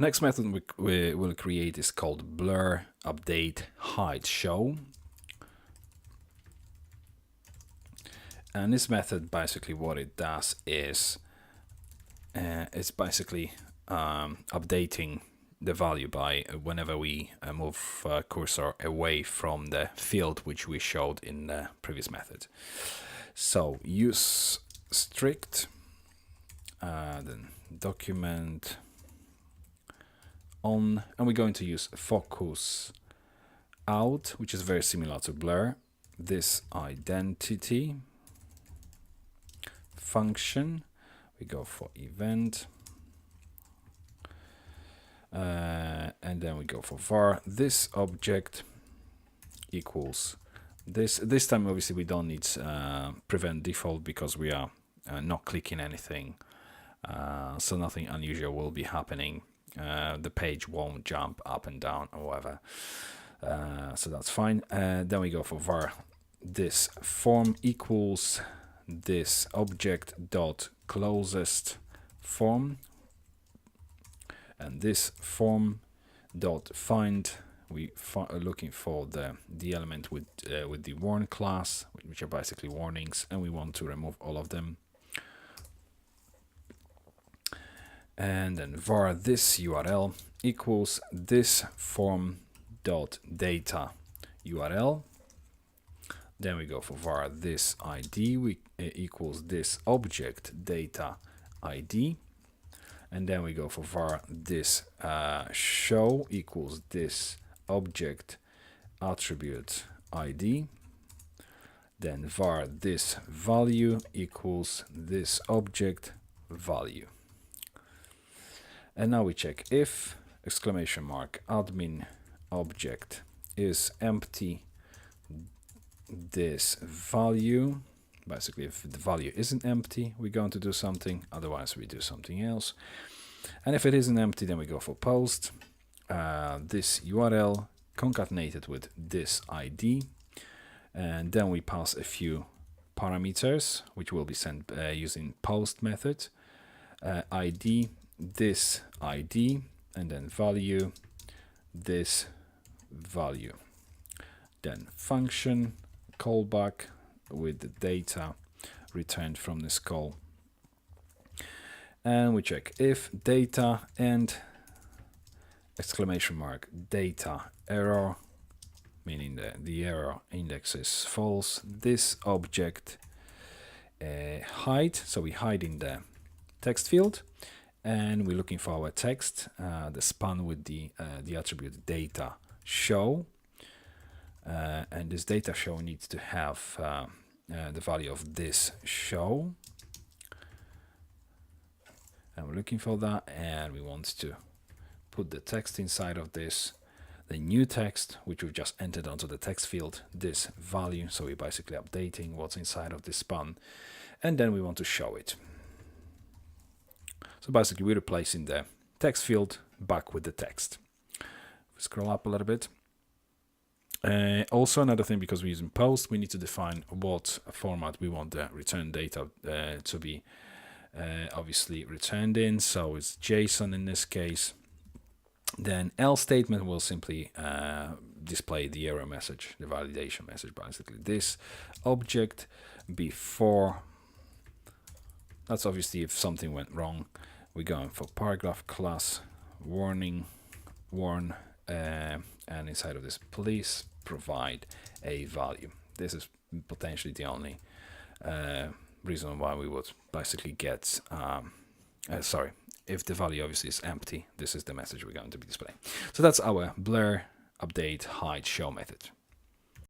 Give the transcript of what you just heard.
Next method we will create is called blur update hide show. And this method, basically what it does is it's basically updating the value by whenever we move cursor away from the field which we showed in the previous method. So use strict, then document on, and we're going to use focus out, which is very similar to blur. This identity function, we go for event, and then we go for var. This object equals this. This time obviously we don't need prevent default because we are not clicking anything, so nothing unusual will be happening. The page won't jump up and down or whatever, so that's fine. Then we go for var. This form equals this object dot closest form, and this form dot find, we are looking for the element with the warn class, which are basically warnings, and we want to remove all of them. And then var this URL equals this form dot data URL. Then we go for var this ID equals this object data ID, and then we go for var this show equals this object attribute ID. Then var this value equals this object value. And now we check if exclamation mark admin object is empty this value. Basically, if the value isn't empty, we're going to do something, otherwise we do something else. And if it isn't empty, then we go for post this URL concatenated with this ID, and then we pass a few parameters which will be sent using post method. ID this ID, and then value this value. Then function callback with the data returned from this call, and we check if data and exclamation mark data error, meaning the error index is false, this object hide, so we hide in the text field, and we're looking for our text, the span with the attribute data show. And this data show needs to have the value of this show, and we're looking for that, and we want to put the text inside of this, the new text which we've just entered onto the text field, this value, so we're basically updating what's inside of this span, and then we want to show it. So basically we're replacing the text field back with the text. Scroll up a little bit. Also another thing, because we're using post, we need to define what format we want the return data to be obviously returned in. So it's JSON in this case. Then else statement will simply display the error message, the validation message, basically. This object before, that's obviously if something went wrong. We're going for paragraph class warning, warn, and inside of this please provide a value. This is potentially the only reason why we would basically get if the value obviously is empty, this is the message we're going to be displaying. So that's our blur update hide show method.